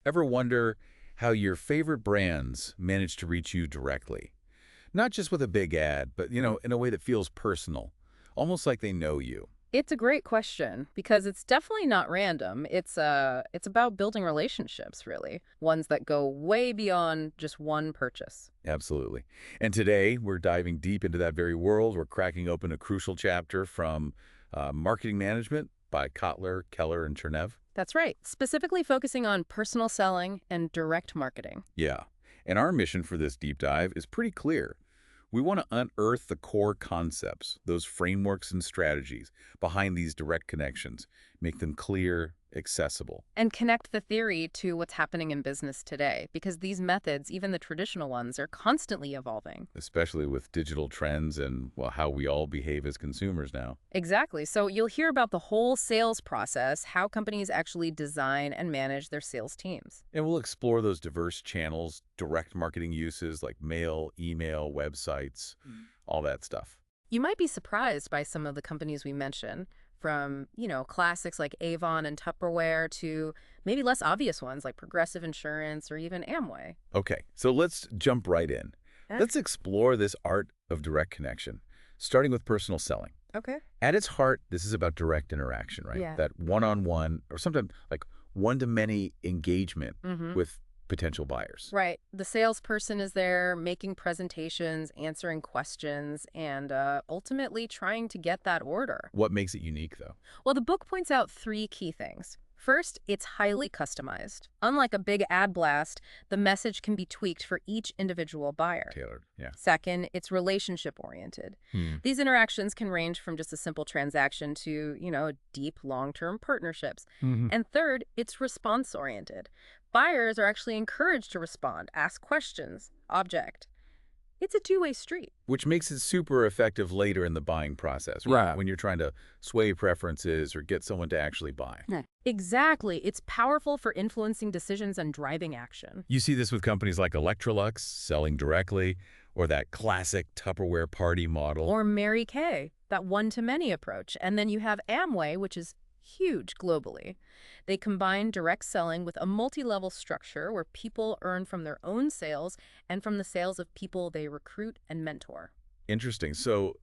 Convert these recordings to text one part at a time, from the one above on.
Ever wonder how your favorite brands manage to reach you directly? Not just with a big ad, but, in a way that feels personal, almost like they know you. It's a great question because it's definitely not random. It's about building relationships, really, ones that go way beyond just one purchase. Absolutely. And today, we're diving deep into that very world. We're cracking open a crucial chapter from Marketing Management by Kotler, Keller, and Chernev. That's right. Specifically focusing on personal selling and direct marketing. Yeah. And our mission for this deep dive is pretty clear. We want to unearth the core concepts, those frameworks and strategies behind these direct connections, make them clear, accessible. And connect the theory to what's happening in business today, because these methods, even the traditional ones, are constantly evolving. Especially with digital trends and, well, how we all behave as consumers now. Exactly. So you'll hear about the whole sales process, how companies actually design and manage their sales teams. And we'll explore those diverse channels, direct marketing uses like mail, email, websites, all that stuff. You might be surprised by some of the companies we mention, from, classics like Avon and Tupperware to maybe less obvious ones like Progressive Insurance or even Amway. Okay, so let's jump right in. Eh, Let's explore this art of direct connection, starting with personal selling. Okay. At its heart, this is about direct interaction, right? Yeah. That one-on-one or sometimes like one-to-many engagement Mm-hmm. with potential buyers. Right. The salesperson is there making presentations, answering questions, and ultimately trying to get that order. What makes it unique, though? Well, the book points out three key things. First, it's highly customized. Unlike a big ad blast, the message can be tweaked for each individual buyer. Tailored, yeah. Second, it's relationship oriented. These interactions can range from just a simple transaction to, deep long-term partnerships. Hmm. And third, it's response oriented. Buyers are actually encouraged to respond, ask questions, object. It's a two-way street. Which makes it super effective later in the buying process, Right. when you're trying to sway preferences or get someone to actually buy. Yeah. Exactly. It's powerful for influencing decisions and driving action. You see this with companies like Electrolux selling directly, or that classic Tupperware party model. Or Mary Kay, that one-to-many approach. And then you have Amway, which is huge globally. They combine direct selling with a multi-level structure where people earn from their own sales and from the sales of people they recruit and mentor. Interesting. So,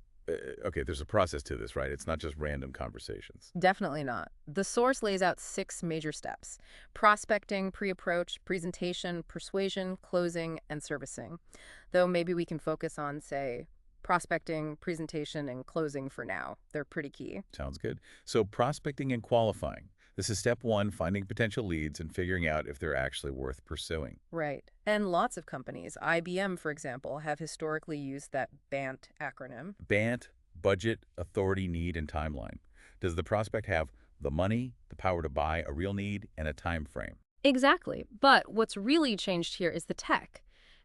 okay, there's a process to this, right? It's not just random conversations. Definitely not. The source lays out 6 major steps: prospecting, pre-approach, presentation, persuasion, closing, and servicing. Though maybe we can focus on, say, prospecting, presentation, and closing for now. They're pretty key. Sounds good. So prospecting and qualifying. This is step one, finding potential leads and figuring out if they're actually worth pursuing. Right. And lots of companies, IBM, for example, have historically used that BANT acronym. BANT, budget, authority, need, and timeline. Does the prospect have the money, the power to buy, a real need, and a time frame? Exactly. But what's really changed here is the tech.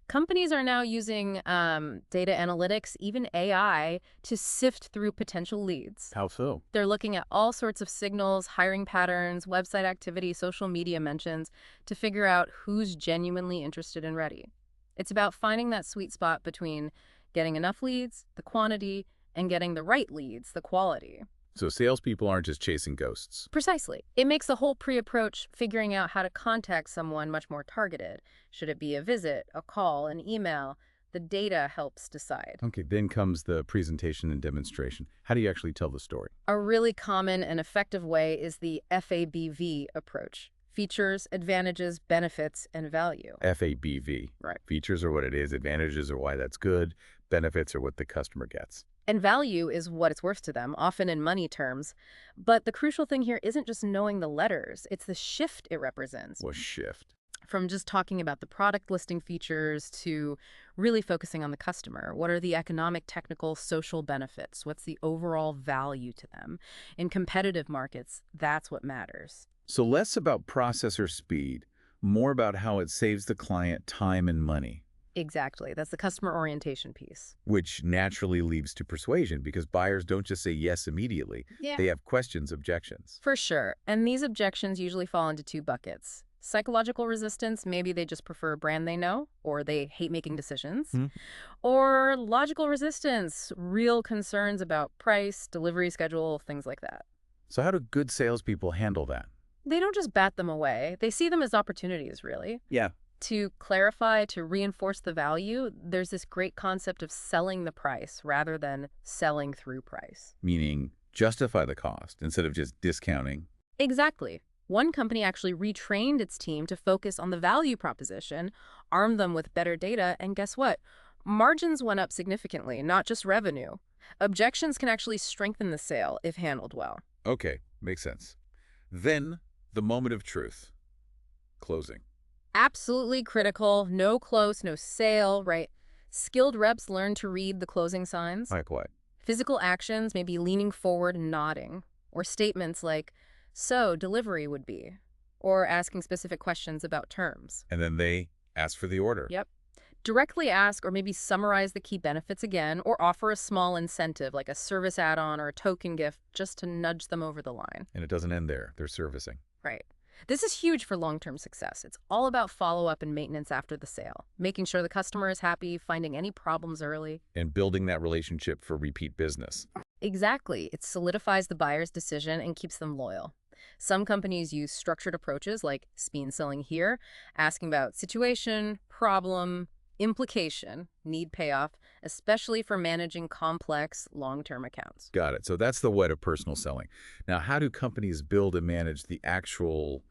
Companies are now using data analytics, even AI, to sift through potential leads. How so? They're looking at all sorts of signals, hiring patterns, website activity, social media mentions to figure out who's genuinely interested and ready. It's about finding that sweet spot between getting enough leads, the quantity, and getting the right leads, the quality. So salespeople aren't just chasing ghosts. Precisely. It makes the whole pre-approach, figuring out how to contact someone, much more targeted. Should it be a visit, a call, an email? The data helps decide. Okay, then comes the presentation and demonstration. How do you actually tell the story? A really common and effective way is the FABV approach: features, advantages, benefits, and value. FABV. Right. Features are what it is, advantages are why that's good, benefits are what the customer gets. And value is what it's worth to them, often in money terms. But the crucial thing here isn't just knowing the letters, it's the shift it represents. Was shift. From just talking about the product listing features to really focusing on the customer. What are the economic, technical, social benefits? What's the overall value to them? In competitive markets, that's what matters. So less about processor speed, more about how it saves the client time and money, Exactly. That's the customer orientation piece. which naturally leads to persuasion because buyers don't just say yes immediately. Yeah. They have questions, objections. For sure. And these objections usually fall into 2 buckets. Psychological resistance, maybe they just prefer a brand they know, or they hate making decisions. Hmm. Or logical resistance, real concerns about price, delivery schedule, things like that. So how do good salespeople handle that? They don't just bat them away. They see them as opportunities, really. Yeah. To clarify, to reinforce the value, there's this great concept of selling the price rather than selling through price. Meaning justify the cost instead of just discounting. Exactly. One company actually retrained its team to focus on the value proposition, armed them with better data, and guess what? Margins went up significantly, not just revenue. Objections can actually strengthen the sale if handled well. Okay, makes sense. Then, the moment of truth. Closing. Absolutely critical. No close, no sale, right? Skilled reps learn to read the closing signs. Like what? Physical actions, maybe leaning forward and nodding, or statements like, so delivery would be, or asking specific questions about terms. And then they ask for the order. Yep. Directly ask or maybe summarize the key benefits again, or offer a small incentive like a service add-on or a token gift just to nudge them over the line. And it doesn't end there. They're servicing. Right. This is huge for long-term success. It's all about follow-up and maintenance after the sale, making sure the customer is happy, finding any problems early. And building that relationship for repeat business. Exactly. It solidifies the buyer's decision and keeps them loyal. Some companies use structured approaches like speed selling here, asking about situation, problem, implication, need payoff, especially for managing complex long-term accounts. Got it. So that's the what of personal selling. Now, how do companies build and manage the actual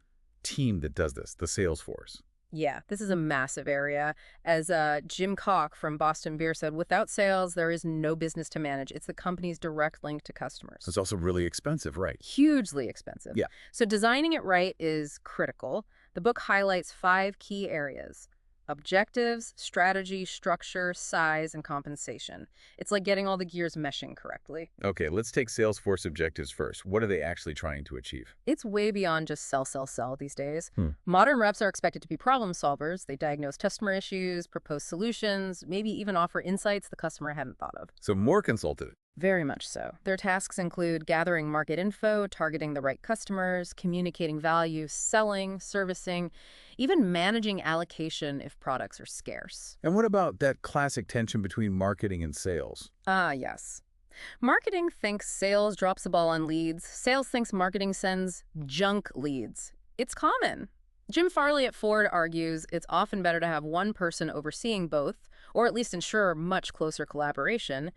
team that does this, the sales force? Yeah, this is a massive area. As Jim Koch from Boston Beer said, without sales, there is no business to manage. It's the company's direct link to customers. It's also really expensive, right? Hugely expensive. Yeah. So designing it right is critical. The book highlights 5 key areas: objectives, strategy, structure, size, and compensation. It's like getting all the gears meshing correctly. Okay, let's take Salesforce objectives first. What are they actually trying to achieve? It's way beyond just sell, sell, sell these days. Hmm. Modern reps are expected to be problem solvers. They diagnose customer issues, propose solutions, maybe even offer insights the customer hadn't thought of. So more consultative. Very much so. Their tasks include gathering market info, targeting the right customers, communicating value, selling, servicing, even managing allocation if products are scarce. And what about that classic tension between marketing and sales? Ah, yes. Marketing thinks sales drops the ball on leads. Sales thinks marketing sends junk leads. It's common. Jim Farley at Ford argues it's often better to have one person overseeing both, or at least ensure much closer collaboration.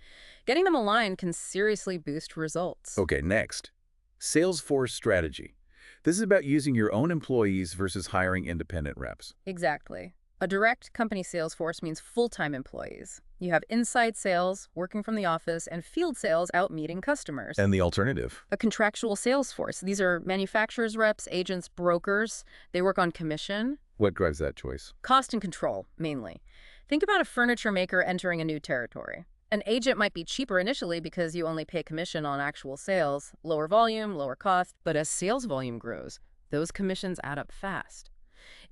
Getting them aligned can seriously boost results. Okay, next. Salesforce strategy. This is about using your own employees versus hiring independent reps. Exactly. A direct company sales force means full-time employees. You have inside sales, working from the office, and field sales out meeting customers. And the alternative? A contractual sales force. These are manufacturers' reps, agents, brokers. They work on commission. What drives that choice? Cost and control, mainly. Think about a furniture maker entering a new territory. An agent might be cheaper initially because you only pay commission on actual sales, lower volume, lower cost, but as sales volume grows, those commissions add up fast.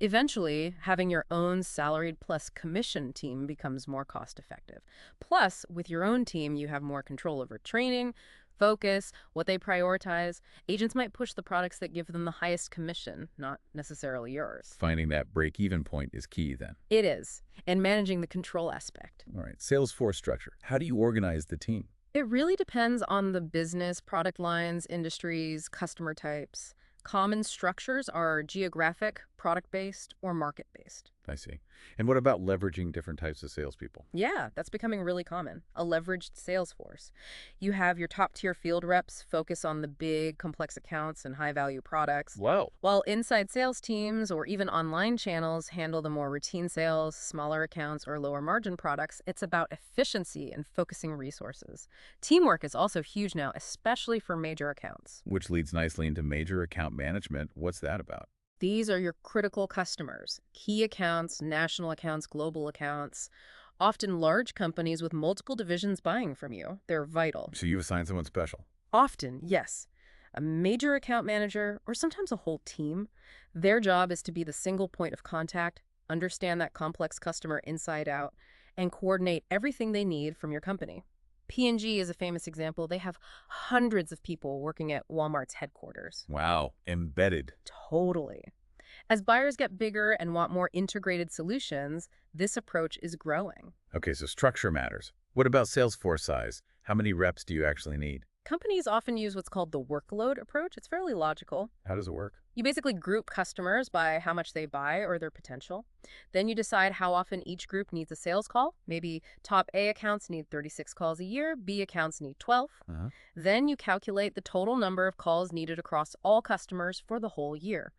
Eventually, having your own salaried plus commission team becomes more cost-effective. Plus, with your own team, you have more control over training, focus, what they prioritize. Agents might push the products that give them the highest commission, not necessarily yours. Finding that break-even point is key then. It is, and managing the control aspect. All right, Salesforce structure. How do you organize the team? It really depends on the business, product lines, industries, customer types. Common structures are geographic, product-based, or market-based. I see. And what about leveraging different types of salespeople? Yeah, that's becoming really common. A leveraged sales force. You have your top-tier field reps focus on the big, complex accounts and high-value products, Wow. while inside sales teams or even online channels handle the more routine sales, smaller accounts, or lower-margin products. It's about efficiency and focusing resources. Teamwork is also huge now, especially for major accounts. Which leads nicely into major account management. What's that about? These are your critical customers, key accounts, national accounts, global accounts, often large companies with multiple divisions buying from you. They're vital. So you've assigned someone special. Often, yes. A major account manager, or sometimes a whole team, their job is to be the single point of contact, understand that complex customer inside out, and coordinate everything they need from your company. P&G is a famous example. They have hundreds of people working at Walmart's headquarters. Wow. Embedded. Totally. As buyers get bigger and want more integrated solutions, this approach is growing. Okay, so structure matters. What about Salesforce size? How many reps do you actually need? Companies often use what's called the workload approach. It's fairly logical. How does it work? You basically group customers by how much they buy or their potential. Then you decide how often each group needs a sales call. Maybe top A accounts need 36 calls a year, B accounts need 12. Uh-huh. Then you calculate the total number of calls needed across all customers for the whole year.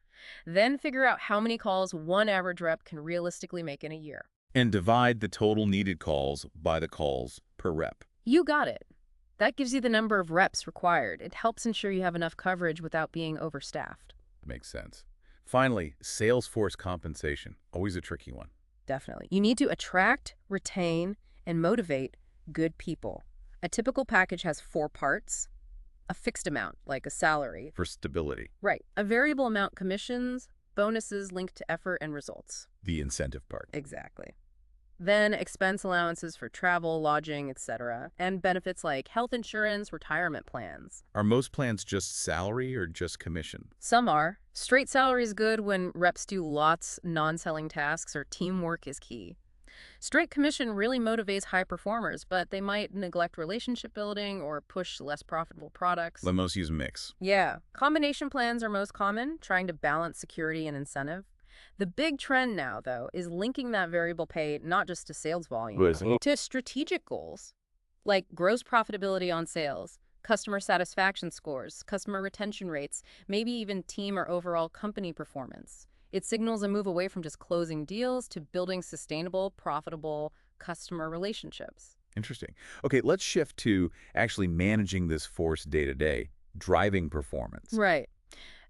Then figure out how many calls one average rep can realistically make in a year. And divide the total needed calls by the calls per rep. You got it. That gives you the number of reps required. It helps ensure you have enough coverage without being overstaffed. Makes sense. Finally, sales force compensation. Always a tricky one. Definitely. You need to attract, retain, and motivate good people. A typical package has 4 parts. A fixed amount, like a salary. For stability. Right. A variable amount, commissions, bonuses linked to effort and results. The incentive part. Exactly. Then expense allowances for travel, lodging, etc. And benefits like health insurance, retirement plans. Are most plans just salary or just commission? Some are. Straight salary is good when reps do lots non-selling tasks or teamwork is key. Straight commission really motivates high performers, but they might neglect relationship building or push less profitable products. Let most use mix. Yeah. Combination plans are most common, trying to balance security and incentive. The big trend now, though, is linking that variable pay not just to sales volume, to strategic goals, like gross profitability on sales, customer satisfaction scores, customer retention rates, maybe even team or overall company performance. It signals a move away from just closing deals to building sustainable, profitable customer relationships. Interesting. Okay, let's shift to actually managing this force day to day, driving performance. Right.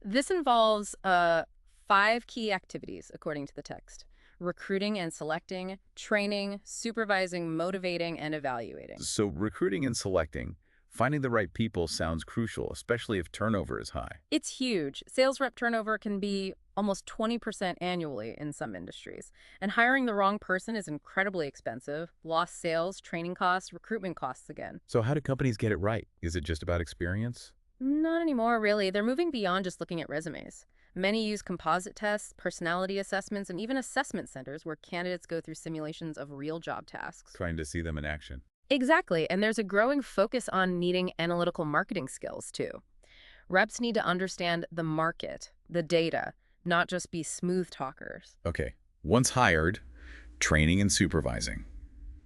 This involves 5 key activities, according to the text: recruiting and selecting, training, supervising, motivating, and evaluating. So recruiting and selecting, finding the right people sounds crucial, especially if turnover is high. It's huge. Sales rep turnover can be almost 20% annually in some industries. And hiring the wrong person is incredibly expensive. Lost sales, training costs, recruitment costs again. So how do companies get it right? Is it just about experience? Not anymore, really. They're moving beyond just looking at resumes. Many use composite tests, personality assessments, and even assessment centers where candidates go through simulations of real job tasks. Trying to see them in action. Exactly, and there's a growing focus on needing analytical marketing skills, too. Reps need to understand the market, the data, not just be smooth talkers. Okay, once hired, training and supervising.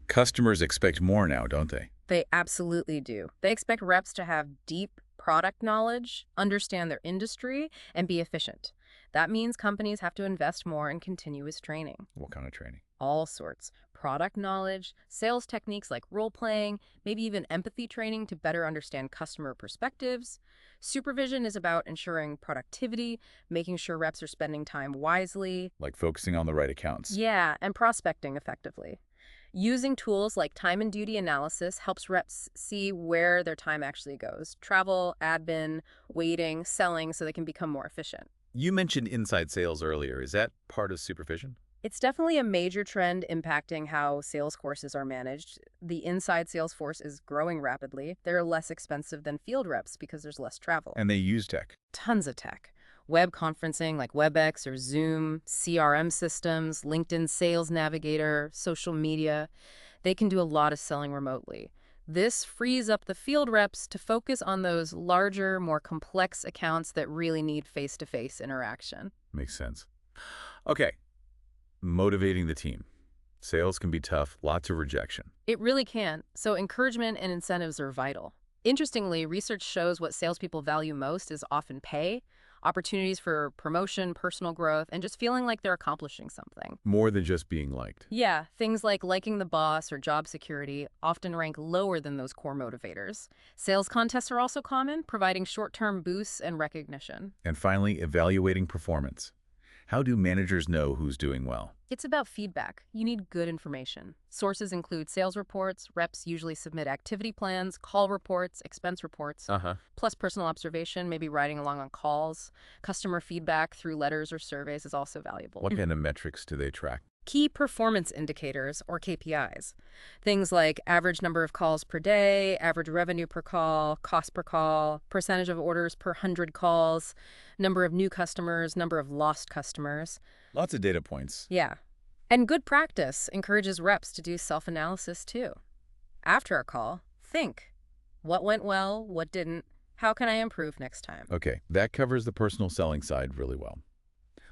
Customers expect more now, don't they? They absolutely do. They expect reps to have deep product knowledge, understand their industry, and be efficient. That means companies have to invest more in continuous training. What kind of training? All sorts. Product knowledge, sales techniques like role-playing, maybe even empathy training to better understand customer perspectives. Supervision is about ensuring productivity, making sure reps are spending time wisely. Like focusing on the right accounts. Yeah, and prospecting effectively. Using tools like time and duty analysis helps reps see where their time actually goes. Travel, admin, waiting, selling, so they can become more efficient. You mentioned inside sales earlier. Is that part of supervision? It's definitely a major trend impacting how sales courses are managed. The inside sales force is growing rapidly. They're less expensive than field reps because there's less travel. And they use tech. Tons of tech. Web conferencing like WebEx or Zoom, CRM systems, LinkedIn Sales Navigator, social media. They can do a lot of selling remotely. This frees up the field reps to focus on those larger, more complex accounts that really need face-to-face interaction. Makes sense. Okay. Motivating the team. Sales can be tough, lots of rejection. It really can. So encouragement and incentives are vital. Interestingly, research shows what salespeople value most is often pay, opportunities for promotion, personal growth, and just feeling like they're accomplishing something. More than just being liked. Yeah, things like liking the boss or job security often rank lower than those core motivators. Sales contests are also common, providing short-term boosts and recognition. And finally, evaluating performance. How do managers know who's doing well? It's about feedback. You need good information. Sources include sales reports. Reps usually submit activity plans, call reports, expense reports, plus personal observation, maybe writing along on calls. Customer feedback through letters or surveys is also valuable. What kind of metrics do they track? Key performance indicators, or KPIs. Things like average number of calls per day, average revenue per call, cost per call, percentage of orders per 100 calls, number of new customers, number of lost customers. Lots of data points. Yeah. And good practice encourages reps to do self-analysis too. After a call, think. What went well? What didn't? How can I improve next time? Okay, that covers the personal selling side really well.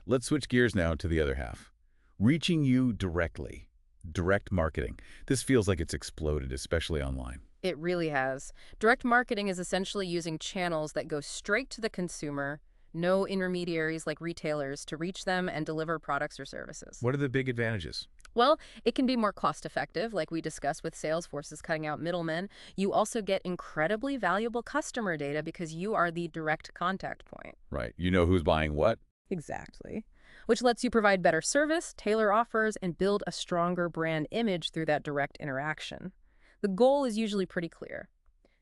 Let's switch gears now to the other half. Reaching you directly. Direct marketing. This feels like it's exploded, especially online. It really has. Direct marketing is essentially using channels that go straight to the consumer, no intermediaries like retailers to reach them and deliver products or services. What are the big advantages? Well, it can be more cost effective, like we discussed with Salesforce's cutting out middlemen. You also get incredibly valuable customer data because you are the direct contact point. Right. You know who's buying what? Exactly. Which lets you provide better service, tailor offers, and build a stronger brand image through that direct interaction. The goal is usually pretty clear.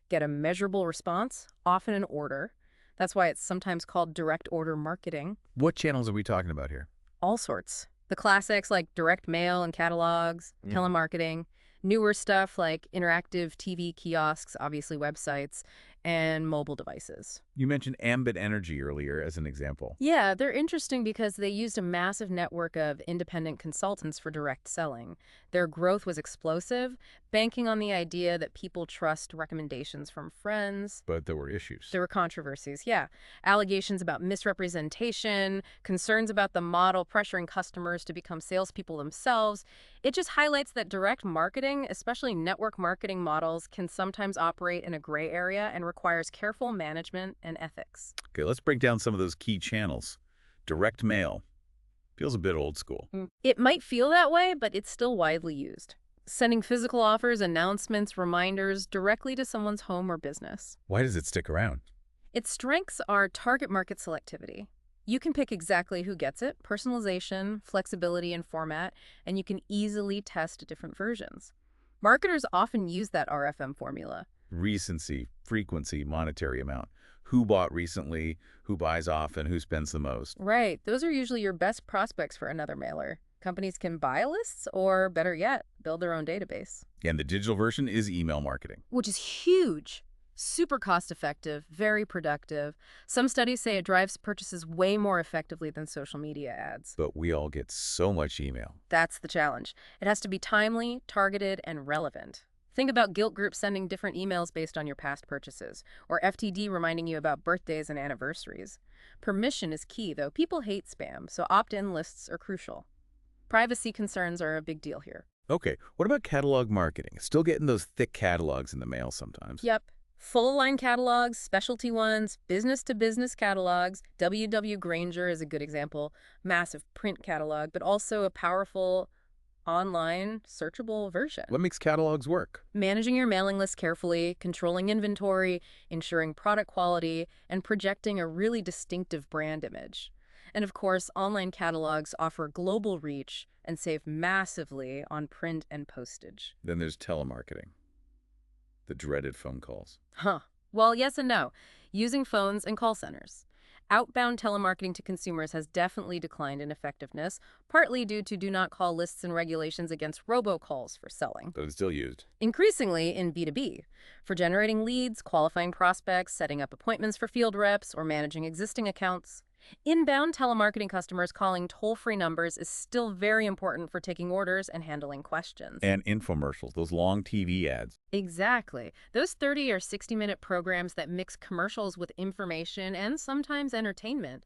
Get a measurable response, often an order. That's why it's sometimes called direct order marketing. What channels are we talking about here? All sorts. The classics like direct mail and catalogs, telemarketing, newer stuff like interactive TV kiosks, obviously websites, and mobile devices. You mentioned Ambit Energy earlier as an example. Yeah, they're interesting because they used a massive network of independent consultants for direct selling. Their growth was explosive, banking on the idea that people trust recommendations from friends. But there were issues. There were controversies, yeah. Allegations about misrepresentation, concerns about the model pressuring customers to become salespeople themselves. It just highlights that direct marketing, especially network marketing models, can sometimes operate in a gray area and requires careful management and ethics. Okay, let's break down some of those key channels. Direct mail. Feels a bit old school. It might feel that way, but it's still widely used. Sending physical offers, announcements, reminders directly to someone's home or business. Why does it stick around? Its strengths are target market selectivity. You can pick exactly who gets it, personalization, flexibility in format, and you can easily test different versions. Marketers often use that RFM formula. Recency, frequency, monetary amount. Who bought recently, who buys often, who spends the most. Right, those are usually your best prospects for another mailer. Companies can buy lists or, better yet, build their own database. And the digital version is email marketing. Which is huge. Super cost-effective, very productive. Some studies say it drives purchases way more effectively than social media ads. But we all get so much email. That's the challenge. It has to be timely, targeted, and relevant. Think about guilt groups sending different emails based on your past purchases, or FTD reminding you about birthdays and anniversaries. Permission is key, though. People hate spam, so opt-in lists are crucial. Privacy concerns are a big deal here. Okay, what about catalog marketing? Still getting those thick catalogs in the mail sometimes. Yep. Full-line catalogs, specialty ones, business-to-business catalogs. W.W. Granger is a good example. Massive print catalog, but also a powerful online searchable version. What makes catalogs work? Managing your mailing list carefully, controlling inventory, ensuring product quality, and projecting a really distinctive brand image. And of course, online catalogs offer global reach and save massively on print and postage. Then there's telemarketing. The dreaded phone calls. Well, yes and no. Using phones and call centers. Outbound telemarketing to consumers has definitely declined in effectiveness, partly due to do-not-call lists and regulations against robocalls for selling. But it's still used. Increasingly in B2B, for generating leads, qualifying prospects, setting up appointments for field reps, or managing existing accounts. Inbound telemarketing customers calling toll-free numbers is still very important for taking orders and handling questions. And infomercials, those long TV ads. Exactly. Those 30 or 60-minute programs that mix commercials with information and sometimes entertainment,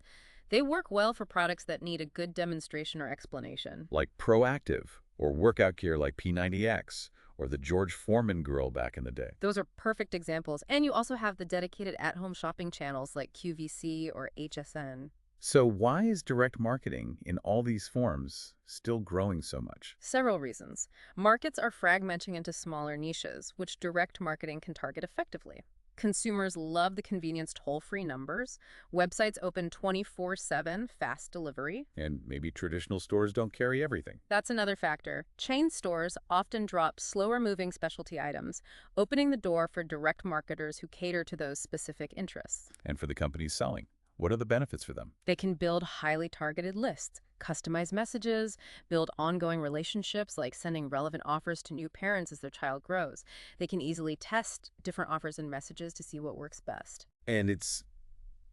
they work well for products that need a good demonstration or explanation. Like Proactive, or workout gear like P90X, or the George Foreman grill back in the day. Those are perfect examples. And you also have the dedicated at-home shopping channels like QVC or HSN. So why is direct marketing in all these forms still growing so much? Several reasons. Markets are fragmenting into smaller niches, which direct marketing can target effectively. Consumers love the convenience toll-free numbers. Websites open 24/7, fast delivery. And maybe traditional stores don't carry everything. That's another factor. Chain stores often drop slower-moving specialty items, opening the door for direct marketers who cater to those specific interests. And for the companies selling, what are the benefits for them? They can build highly targeted lists, customize messages, build ongoing relationships like sending relevant offers to new parents as their child grows. They can easily test different offers and messages to see what works best. And it's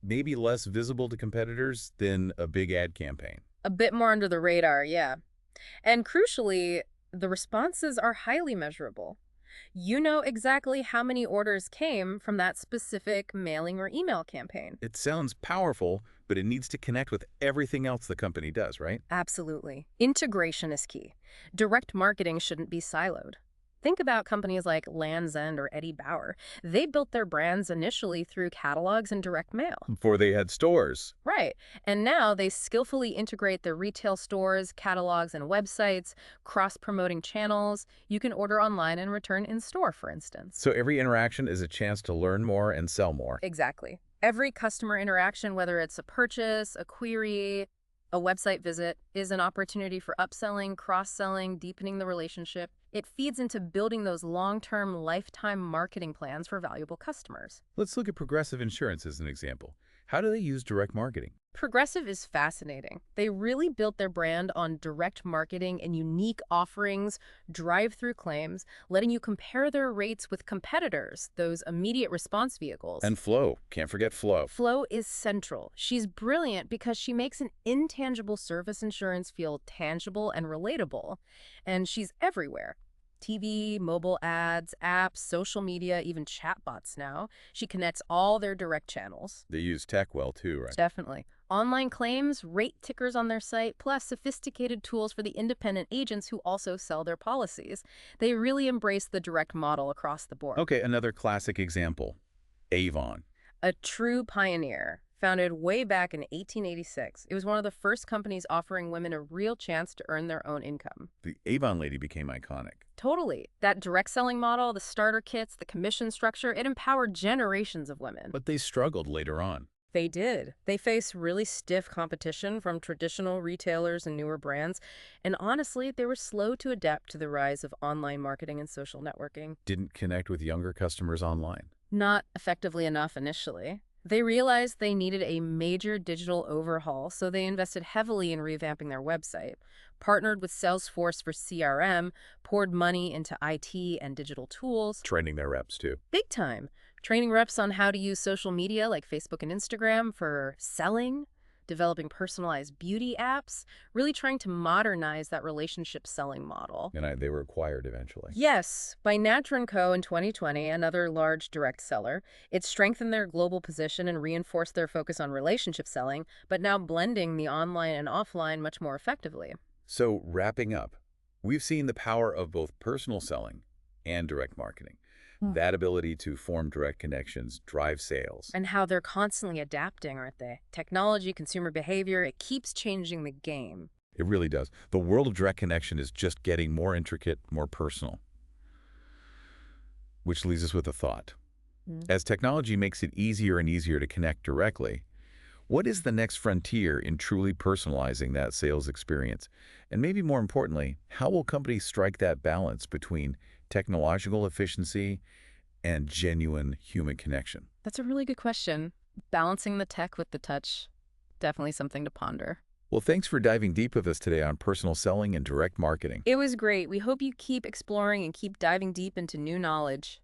maybe less visible to competitors than a big ad campaign. A bit more under the radar, yeah. And crucially, the responses are highly measurable. You know exactly how many orders came from that specific mailing or email campaign. It sounds powerful, but it needs to connect with everything else the company does, right? Absolutely. Integration is key. Direct marketing shouldn't be siloed. Think about companies like Land's End or Eddie Bauer. They built their brands initially through catalogs and direct mail. Before they had stores. Right. And now they skillfully integrate their retail stores, catalogs, and websites, cross-promoting channels. You can order online and return in store, for instance. So every interaction is a chance to learn more and sell more. Exactly. Every customer interaction, whether it's a purchase, a query, a website visit, is an opportunity for upselling, cross-selling, deepening the relationship. It feeds into building those long-term, lifetime marketing plans for valuable customers. Let's look at Progressive Insurance as an example. How do they use direct marketing? Progressive is fascinating. They really built their brand on direct marketing and unique offerings, drive-through claims, letting you compare their rates with competitors, those immediate response vehicles. And Flo. Can't forget Flo. Flo is central. She's brilliant because she makes an intangible service insurance feel tangible and relatable. And she's everywhere. TV, mobile ads, apps, social media, even chatbots now. She connects all their direct channels. They use tech well too, right? Definitely. Online claims, rate tickers on their site, plus sophisticated tools for the independent agents who also sell their policies. They really embrace the direct model across the board. Okay, another classic example. Avon. A true pioneer. Founded way back in 1886, it was one of the first companies offering women a real chance to earn their own income. The Avon lady became iconic. Totally. That direct selling model, the starter kits, the commission structure, it empowered generations of women. But they struggled later on. They did. They faced really stiff competition from traditional retailers and newer brands. And honestly, they were slow to adapt to the rise of online marketing and social networking. Didn't connect with younger customers online. Not effectively enough initially. They realized they needed a major digital overhaul, so they invested heavily in revamping their website, partnered with Salesforce for CRM, poured money into IT and digital tools. Training their reps too. Big time. Training reps on how to use social media like Facebook and Instagram for selling, developing personalized beauty apps, really trying to modernize that relationship selling model. And they were acquired eventually. Yes, by Natran Co. in 2020, another large direct seller. It strengthened their global position and reinforced their focus on relationship selling, but now blending the online and offline much more effectively. So wrapping up, we've seen the power of both personal selling and direct marketing. That ability to form direct connections, drive sales. And how they're constantly adapting, aren't they? Technology, consumer behavior, it keeps changing the game. It really does. The world of direct connection is just getting more intricate, more personal. Which leaves us with a thought. As technology makes it easier and easier to connect directly, what is the next frontier in truly personalizing that sales experience? And maybe more importantly, how will companies strike that balance between technological efficiency and genuine human connection? That's a really good question. Balancing the tech with the touch, definitely something to ponder. Well, thanks for diving deep with us today on personal selling and direct marketing. It was great. We hope you keep exploring and keep diving deep into new knowledge.